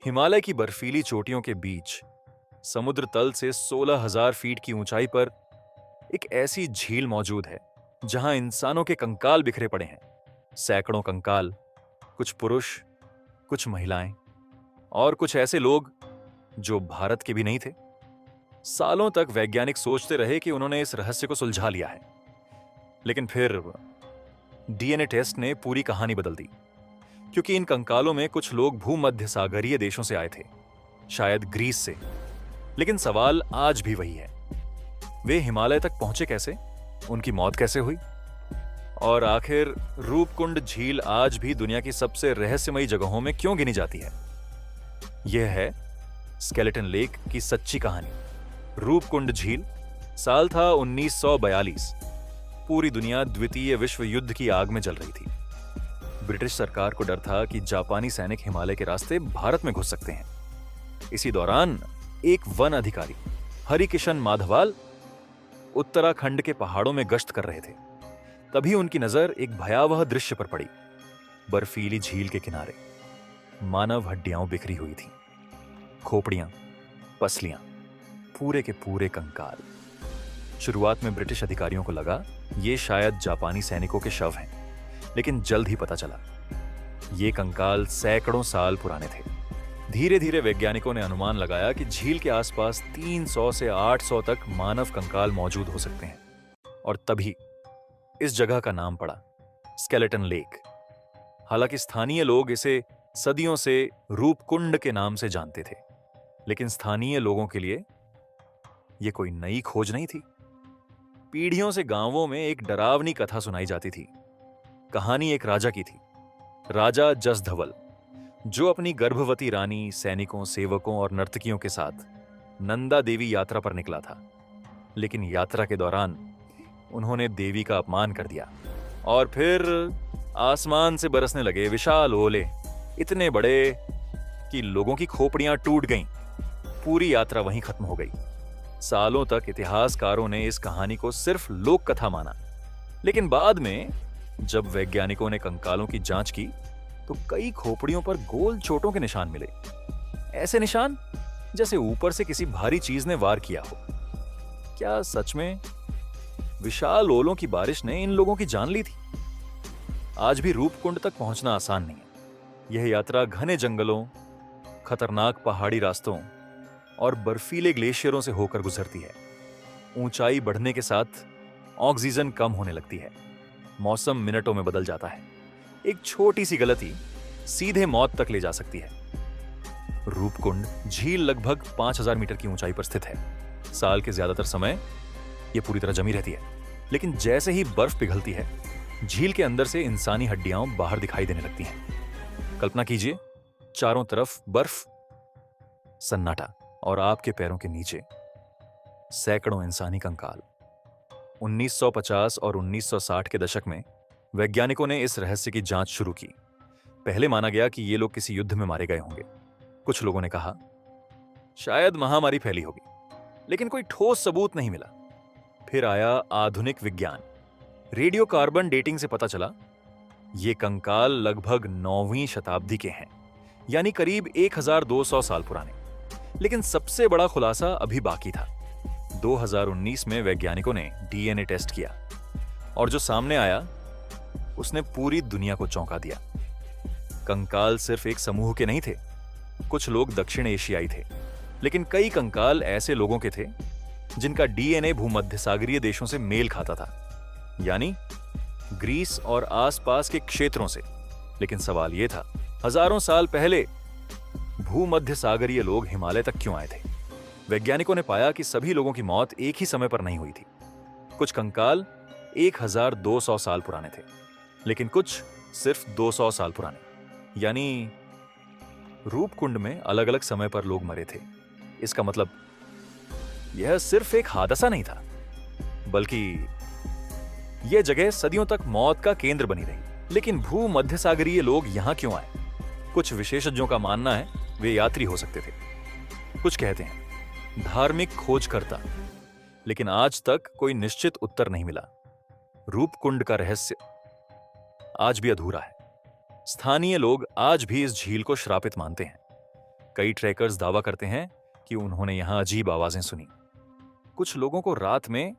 हिमालय की बर्फीली चोटियों के बीच समुद्र तल से 16,000 फीट की ऊंचाई पर एक ऐसी झील मौजूद है जहां इंसानों के कंकाल बिखरे पड़े हैं। सैकड़ों कंकाल, कुछ पुरुष, कुछ महिलाएं और कुछ ऐसे लोग जो भारत के भी नहीं थे। सालों तक वैज्ञानिक सोचते रहे कि उन्होंने इस रहस्य को सुलझा लिया है, लेकिन फिर डीएनए टेस्ट ने पूरी कहानी बदल दी। क्योंकि इन कंकालों में कुछ लोग भूमध्य सागरीय देशों से आए थे, शायद ग्रीस से। लेकिन सवाल आज भी वही है, वे हिमालय तक पहुंचे कैसे, उनकी मौत कैसे हुई, और आखिर रूपकुंड झील आज भी दुनिया की सबसे रहस्यमयी जगहों में क्यों गिनी जाती है। यह है स्केलेटन लेक की सच्ची कहानी। रूपकुंड झील, साल था 1942। पूरी दुनिया द्वितीय विश्व युद्ध की आग में जल रही थी। ब्रिटिश सरकार को डर था कि जापानी सैनिक हिमालय के रास्ते भारत में घुस सकते हैं। इसी दौरान एक वन अधिकारी हरिकिशन माधवाल उत्तराखंड के पहाड़ों में गश्त कर रहे थे। तभी उनकी नजर एक भयावह दृश्य पर पड़ी। बर्फीली झील के किनारे मानव हड्डियां बिखरी हुई थीं, खोपड़ियां, पसलियां, पूरे के पूरे कंकाल। शुरुआत में ब्रिटिश अधिकारियों को लगा ये शायद जापानी सैनिकों के शव हैं, लेकिन जल्द ही पता चला ये कंकाल सैकड़ों साल पुराने थे। धीरे धीरे वैज्ञानिकों ने अनुमान लगाया कि झील के आसपास 300 से 800 तक मानव कंकाल मौजूद हो सकते हैं। और तभी इस जगह का नाम पड़ा स्केलेटन लेक। हालांकि स्थानीय लोग इसे सदियों से रूपकुंड के नाम से जानते थे, लेकिन स्थानीय लोगों के लिए यह कोई नई खोज नहीं थी। पीढ़ियों से गांवों में एक डरावनी कथा सुनाई जाती थी। कहानी एक राजा की थी, राजा जसधवल, जो अपनी गर्भवती रानी, सैनिकों, सेवकों और नर्तकियों के साथ नंदा देवी यात्रा पर निकला था। लेकिन यात्रा के दौरान उन्होंने देवी का अपमान कर दिया और फिर आसमान से बरसने लगे विशाल ओले, इतने बड़े कि लोगों की खोपड़ियां टूट गईं। पूरी यात्रा वहीं खत्म हो गई। सालों तक इतिहासकारों ने इस कहानी को सिर्फ लोक कथा माना, लेकिन बाद में जब वैज्ञानिकों ने कंकालों की जांच की तो कई खोपड़ियों पर गोल चोटों के निशान मिले। ऐसे निशान जैसे ऊपर से किसी भारी चीज ने वार किया हो। क्या सच में विशाल ओलों की बारिश ने इन लोगों की जान ली थी? आज भी रूपकुंड तक पहुंचना आसान नहीं है। यह यात्रा घने जंगलों, खतरनाक पहाड़ी रास्तों और बर्फीले ग्लेशियरों से होकर गुजरती है। ऊंचाई बढ़ने के साथ ऑक्सीजन कम होने लगती है, मौसम मिनटों में बदल जाता है। एक छोटी सी गलती सीधे मौत तक ले जा सकती है। रूपकुंड झील लगभग 5,000 मीटर की ऊंचाई पर स्थित है। साल के ज्यादातर समय यह पूरी तरह जमी रहती है, लेकिन जैसे ही बर्फ पिघलती है, झील के अंदर से इंसानी हड्डियां बाहर दिखाई देने लगती हैं। कल्पना कीजिए, चारों तरफ बर्फ, सन्नाटा, और आपके पैरों के नीचे सैकड़ों इंसानी कंकाल। 1950 और 1960 के दशक में वैज्ञानिकों ने इस रहस्य की जांच शुरू की। पहले माना गया कि ये लोग किसी युद्ध में मारे गए होंगे। कुछ लोगों ने कहा शायद महामारी फैली होगी, लेकिन कोई ठोस सबूत नहीं मिला। फिर आया आधुनिक विज्ञान। रेडियो कार्बन डेटिंग से पता चला ये कंकाल लगभग 9वीं शताब्दी के हैं, यानी करीब 1200 साल पुराने। लेकिन सबसे बड़ा खुलासा अभी बाकी था। 2019 में वैज्ञानिकों ने डीएनए टेस्ट किया, और जो सामने आया उसने पूरी दुनिया को चौंका दिया। कंकाल सिर्फ एक समूह के नहीं थे। कुछ लोग दक्षिण एशियाई थे, लेकिन कई कंकाल ऐसे लोगों के थे जिनका डीएनए भूमध्य सागरीय देशों से मेल खाता था, यानी ग्रीस और आसपास के क्षेत्रों से। लेकिन सवाल यह था, हजारों साल पहले भूमध्य सागरीय लोग हिमालय तक क्यों आए थे? वैज्ञानिकों ने पाया कि सभी लोगों की मौत एक ही समय पर नहीं हुई थी। कुछ कंकाल 1200 साल पुराने थे, लेकिन कुछ सिर्फ 200 साल पुराने। यानी रूपकुंड में अलग अलग समय पर लोग मरे थे। इसका मतलब यह सिर्फ एक हादसा नहीं था, बल्कि यह जगह सदियों तक मौत का केंद्र बनी रही। लेकिन भूमध्य सागरीय लोग यहां क्यों आए? कुछ विशेषज्ञों का मानना है वे यात्री हो सकते थे। कुछ कहते हैं धार्मिक खोजकर्ता, लेकिन आज तक कोई निश्चित उत्तर नहीं मिला। रूपकुंड का रहस्य आज भी अधूरा है। स्थानीय लोग आज भी इस झील को श्रापित मानते हैं। कई ट्रैकर्स दावा करते हैं कि उन्होंने यहां अजीब आवाजें सुनी। कुछ लोगों को रात में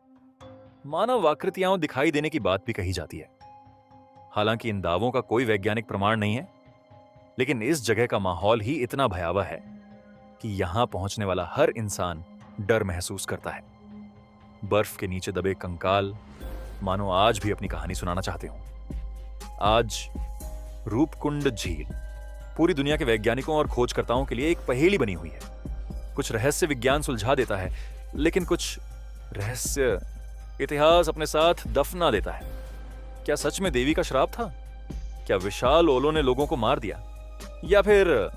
मानव आकृतियां दिखाई देने की बात भी कही जाती है। हालांकि इन दावों का कोई वैज्ञानिक प्रमाण नहीं है, लेकिन इस जगह का माहौल ही इतना भयावह है कि यहां पहुंचने वाला हर इंसान डर महसूस करता है। बर्फ के नीचे दबे कंकाल मानो आज भी अपनी कहानी सुनाना चाहते हो। आज रूपकुंड झील पूरी दुनिया के वैज्ञानिकों और खोजकर्ताओं के लिए एक पहेली बनी हुई है। कुछ रहस्य विज्ञान सुलझा देता है, लेकिन कुछ रहस्य इतिहास अपने साथ दफना देता है। क्या सच में देवी का श्राप था? क्या विशाल ओलों ने लोगों को मार दिया? या फिर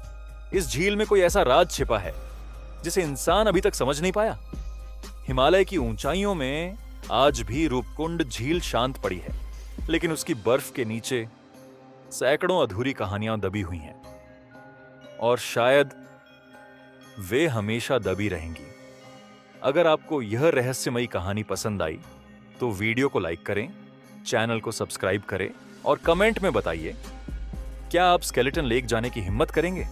इस झील में कोई ऐसा राज छिपा है जिसे इंसान अभी तक समझ नहीं पाया? हिमालय की ऊंचाइयों में आज भी रूपकुंड झील शांत पड़ी है, लेकिन उसकी बर्फ के नीचे सैकड़ों अधूरी कहानियां दबी हुई हैं, और शायद वे हमेशा दबी रहेंगी। अगर आपको यह रहस्यमयी कहानी पसंद आई तो वीडियो को लाइक करें, चैनल को सब्सक्राइब करें और कमेंट में बताइए, क्या आप स्केलेटन लेक जाने की हिम्मत करेंगे?